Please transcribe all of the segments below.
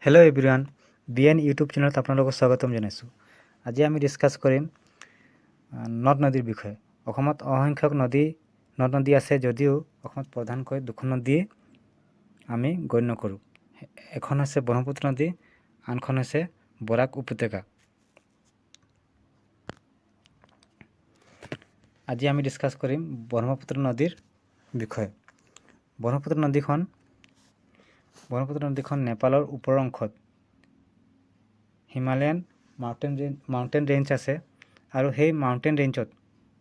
Hello' everyone, BN YouTube চেনেলত আপোনালোকক স্বাগতম জনাইছোঁ। আজি আমি ডিছকাছ কৰিম নদ নদীৰ বিষয়ে। অসমত অসংখ্যক নদ নদী আছে, যদিও অসমত প্ৰধানকৈ দুখন নদী আমি গণ্য কৰোঁ। এখন হৈছে ব্ৰহ্মপুত্ৰ নদী, আনখন হৈছে বৰাক উপত্যকা। আজি আমি ডিছকাছ কৰিম ব্ৰহ্মপুত্ৰ নদীৰ বিষয়ে। ব্ৰহ্মপুত্ৰ নদীখন নেপালৰ ওপৰৰ অংশত হিমালয়ান মাউণ্টেন ৰেঞ্জ আছে, আৰু সেই মাউণ্টেন ৰেঞ্জত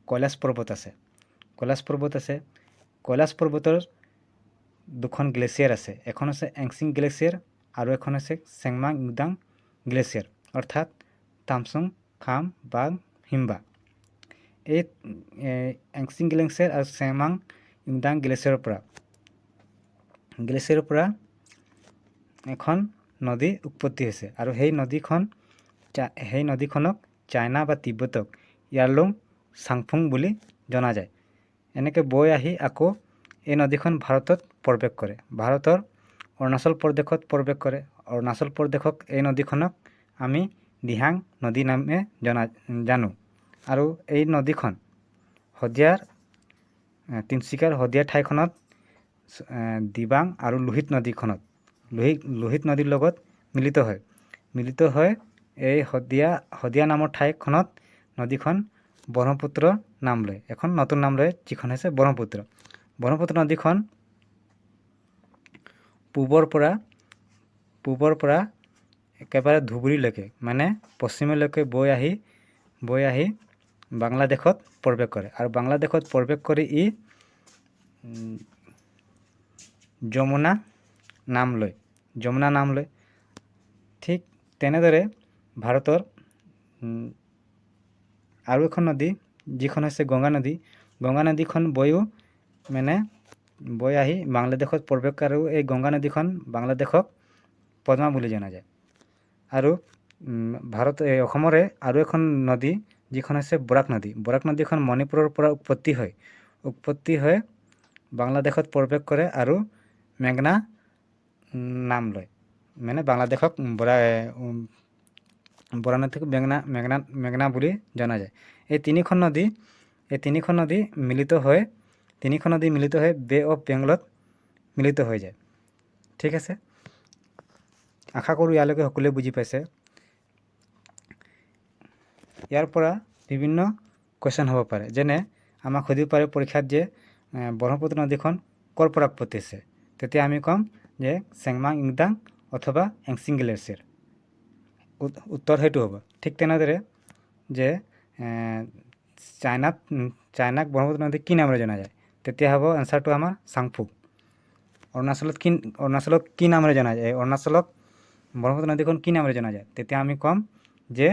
কৈলাশ পৰ্বত আছে। কৈলাশ পৰ্বতৰ দুখন গ্লেছিয়াৰ আছে। এখন হৈছে এংচিং গ্লেছিয়াৰ আৰু এখন হৈছে চেংমাং ইংদাং গ্লেছিয়াৰ, অৰ্থাৎ তামচুং, খাম, বাং, হিমবা। এই এংচিং গ্লেছিয়াৰ আৰু চেংমাং ইংদাং গ্লেছিয়াৰৰ পৰা এখন নদী উৎপত্তি হৈছে, আৰু সেই নদীখনক চাইনা বা তিব্বতক ইয়াৰলুং চাংফুং বুলি জনা যায়। এনেকৈ বৈ আহি আকৌ এই নদীখন ভাৰতত প্ৰৱেশ কৰে। ভাৰতৰ অৰুণাচল প্ৰদেশত প্ৰৱেশ কৰে। অৰুণাচল প্ৰদেশক এই নদীখনক আমি দিহাং নদী নামে জানো। আৰু এই নদীখন তিনিচুকীয়াৰ শদিয়াৰ ঠাইখনত দিবাং আৰু লোহিত নদীৰ লগত মিলিত হয়। এই শদিয়া নামৰ ঠাইখনত নদীখন ব্ৰহ্মপুত্ৰ নাম লয়। এখন নতুন নাম লয়, যিখন হৈছে ব্ৰহ্মপুত্ৰ। ব্ৰহ্মপুত্ৰ নদীখন পূবৰ পৰা একেবাৰে ধুবুৰীলৈকে, মানে পশ্চিমলৈকে বৈ আহি বাংলাদেশত প্ৰৱেশ কৰে। আৰু বাংলাদেশত প্ৰৱেশ কৰি ই যমুনা নাম লয়। ঠিক তেনেদৰে ভাৰতৰ আৰু এখন নদী, যিখন হৈছে গংগা নদীখন বৈ আহি বাংলাদেশত প্ৰৱেশ কৰে, আৰু এই গংগা নদীখন বাংলাদেশক পদ্মা বুলি জনা যায়। আৰু অসমৰে আৰু এখন নদী, যিখন হৈছে বৰাক নদীখন মণিপুৰৰ পৰা উৎপত্তি হৈ বাংলাদেশত প্ৰৱেশ কৰে আৰু মেঘনা নাম লয়। মানে বাংলাদেশক বৰাক নদীক মেঘনা বুলি জনা যায়। এই তিনিখন নদী মিলিত হৈ বে অফ বেংগলত মিলিত হৈ যায়। ঠিক আছে, আশা কৰোঁ ইয়ালৈকে সকলোৱে বুজি পাইছে। ইয়াৰ পৰা বিভিন্ন কুৱেশ্যন হ'ব পাৰে, যেনে আমাক সুধিব পাৰে পৰীক্ষাত যে ব্ৰহ্মপুত্ৰ নদীখন ক'ৰ পৰা উৎপত্তি হৈছে। তেতিয়া আমি ক'ম যে চেংমাং ইংদাং অথবা এংচিং গ্লেছিয়াৰ। উত্তৰ সেইটো হ'ব। ঠিক তেনেদৰে যে চাইনাক ব্ৰহ্মপুত্ৰ নদী কি নামেৰে জনা যায়, তেতিয়া হ'ব এনচাৰটো আমাৰ চাংফু। অৰুণাচলক কি নামেৰে জনা যায়, অৰুণাচলক ব্ৰহ্মপুত্ৰ নদীখন কি নামেৰে জনা যায়, তেতিয়া আমি ক'ম যে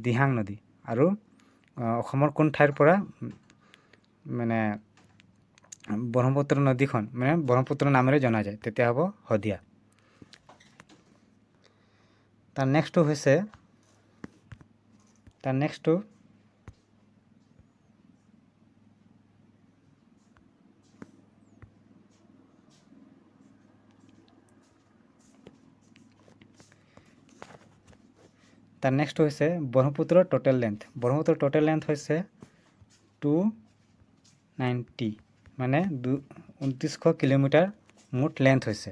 দিহাং নদী। আৰু অসমৰ কোন ঠাইৰ পৰা ব্ৰহ্মপুত্ৰ নদীখন ব্ৰহ্মপুত্ৰ নামেৰে জনা যায়, তেতিয়া হ'ব শদিয়া। তাৰ নেক্সটটো হৈছে ব্ৰহ্মপুত্ৰৰ টোটেল লেন্থ। ব্ৰহ্মপুত্ৰৰ টোটেল লেন্থ হৈছে 290, মানে 2900 কিলোমিটাৰ মুঠ লেন্থ হৈছে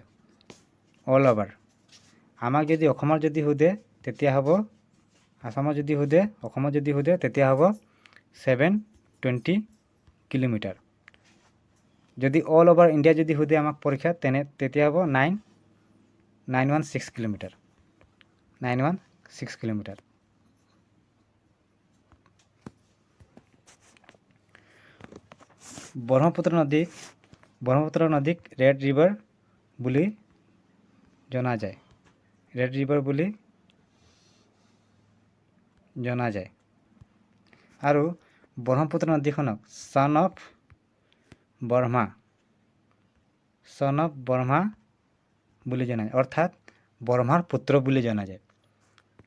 অল অভাৰ। আমাক যদি অসমৰ যদি সোধে তেতিয়া হ'ব 720 কিলোমিটাৰ। যদি অল অভাৰ ইণ্ডিয়া যদি সোধে আমাক পৰীক্ষাত, তেতিয়া হ'ব 916 কিলোমিটাৰ। ব্ৰহ্মপুত্ৰ নদীক ৰেড ৰিভাৰ বুলি জনা যায়। আৰু ব্ৰহ্মপুত্ৰ নদীখনক ছান অফ ব্ৰহ্মা বুলি জনা যায়, অৰ্থাৎ ব্ৰহ্মাৰ পুত্ৰ বুলি জনা যায়।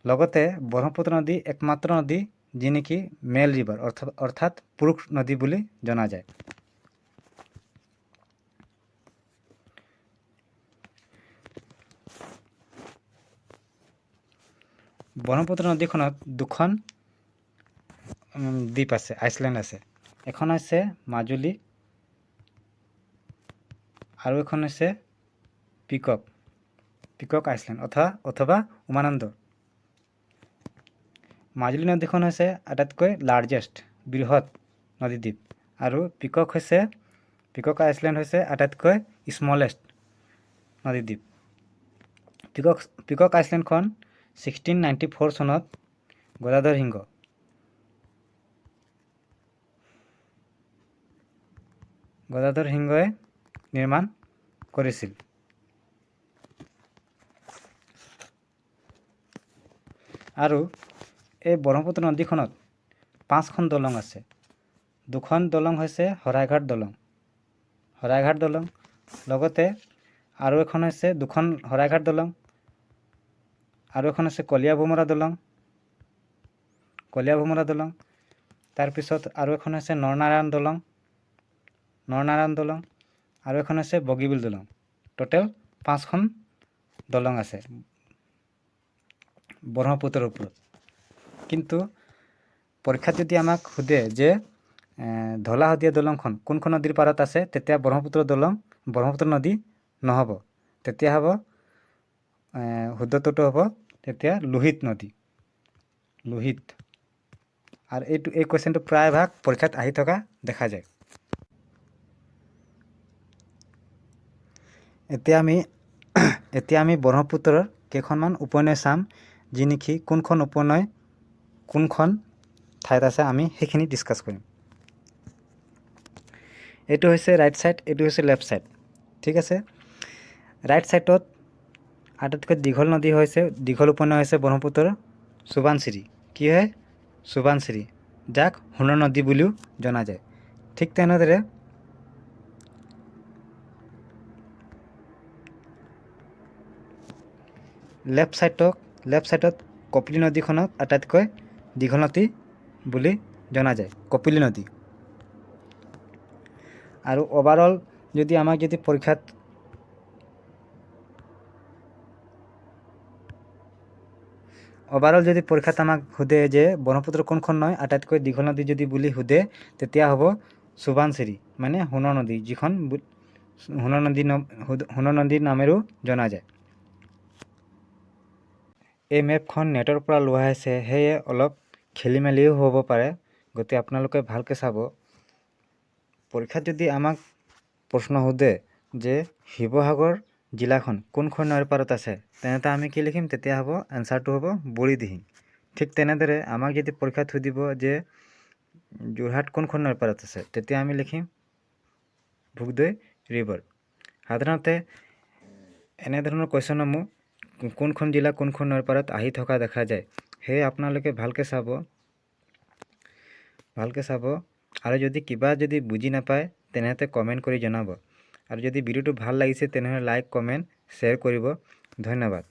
লগতে ব্ৰহ্মপুত্ৰ নদী একমাত্ৰ নদী যি নেকি মেল ৰিভাৰ, অৰ্থাৎ পুৰুষ নদী বুলি জনা যায়। ব্ৰহ্মপুত্ৰ নদীখনত দুখন দ্বীপ আছে, আইচলেণ্ড আছে। এখন হৈছে মাজুলী আৰু এখন হৈছে পিকক আইচলেণ্ড অথবা উমানন্দ। মাজুলী নদীখন হৈছে আটাইতকৈ লাৰ্জেষ্ট, বৃহৎ নদীদ্বীপ, আৰু পিকক আইচলেণ্ড হৈছে আটাইতকৈ স্মলেষ্ট নদীদ্বীপ। পিকক আইচলেণ্ডখন 1694 চনত গদাধৰ সিংহই নিৰ্মাণ কৰিছিল। আৰু এই ব্ৰহ্মপুত্ৰ নদীখনত 5খন দলং আছে। 2খন দলং হৈছে শৰাইঘাট দলং, লগতে আৰু এখন হৈছে 2খন শৰাইঘাট দলং, আৰু এখন আছে কলীয়াভোমোৰা দলং। তাৰপিছত আৰু এখন আছে নৰনাৰায়ণ দলং, আৰু এখন আছে বগীবিল দলং। টোটেল 5খন দলং আছে ব্ৰহ্মপুত্ৰৰ ওপৰত। কিন্তু পৰীক্ষাত যদি আমাক সোধে যে ধলা শদিয়া দলংখন কোনখন নদীৰ পাৰত আছে, তেতিয়া ব্ৰহ্মপুত্ৰ নদী নহ'ব, তেতিয়া হ'ব শুদ্ধটোতো হ'ব তেতিয়া লোহিত নদী। আৰু এই কুৱেশ্যনটো প্ৰায়ভাগ পৰীক্ষাত আহি থকা দেখা যায়। এতিয়া আমি ব্ৰহ্মপুত্ৰৰ কেইখনমান উপনৈ চাম, যি নেকি কোনখন উপনৈ কোনখন ঠাইত আছে আমি সেইখিনি ডিছকাছ কৰিম। এইটো হৈছে ৰাইট ছাইড, এইটো হৈছে লেফ্ট ছাইড, ঠিক আছে। ৰাইট ছাইডত আটাইতকৈ দীঘল উপনৈ হৈছে ব্ৰহ্মপুত্ৰৰ সোৱণশিৰি। কি হয়? সোৱণশিৰি, যাক সোণৰ নদী বুলিও জনা যায়। ঠিক তেনেদৰে লেফ্ট ছাইডত কপিলী নদীখনক আটাইতকৈ দীঘল নদী বুলি জনা যায়, কপিলী নদী। আৰু অভাৰঅল যদি পৰীক্ষাত আমাক সোধে যে ব্ৰহ্মপুত্ৰৰ কোনখন নৈ আটাইতকৈ দীঘল নদী যদি বুলি সোধে, তেতিয়া হ'ব সোৱণশিৰি, মানে সোণৰ নদী, যিখন সোণৰ নদী নামেৰেও জনা যায়। এই মেপখন নেটৰ পৰা লোৱা হৈছে, সেয়ে অলপ খেলি মেলিও হ'ব পাৰে, গতিকে আপোনালোকে ভালকৈ চাব। পৰীক্ষাত যদি আমাক প্ৰশ্ন সোধে যে শিৱসাগৰ জিলাখন কোনখন নৈৰ পাৰত আছে, তেনেতে আমি কি লিখিম? তেতিয়া হ'ব এনচাৰটো হ'ব বুঢ়ীদিহিং। ঠিক তেনেদৰে আমাক যদি পৰীক্ষাত সুধিব যে যোৰহাট কোনখন নৈৰ পাৰত আছে, তেতিয়া আমি লিখিম ভোগদৈ ৰিভাৰ। সাধাৰণতে এনেধৰণৰ কুৱেশ্যনসমূহ কোনখন জিলা কোনখন নৈৰ পাৰত আহি থকা দেখা যায়, সেয়ে আপোনালোকে ভালকৈ চাব। আৰু যদি কিবা বুজি নাপায়, তেনেহ'লে কমেণ্ট কৰি জনাব। আৰু যদি ভিডিঅ'টো ভাল লাগিছে, তেনেহ'লে লাইক, কমেণ্ট, শ্বেয়াৰ কৰিব। ধন্যবাদ।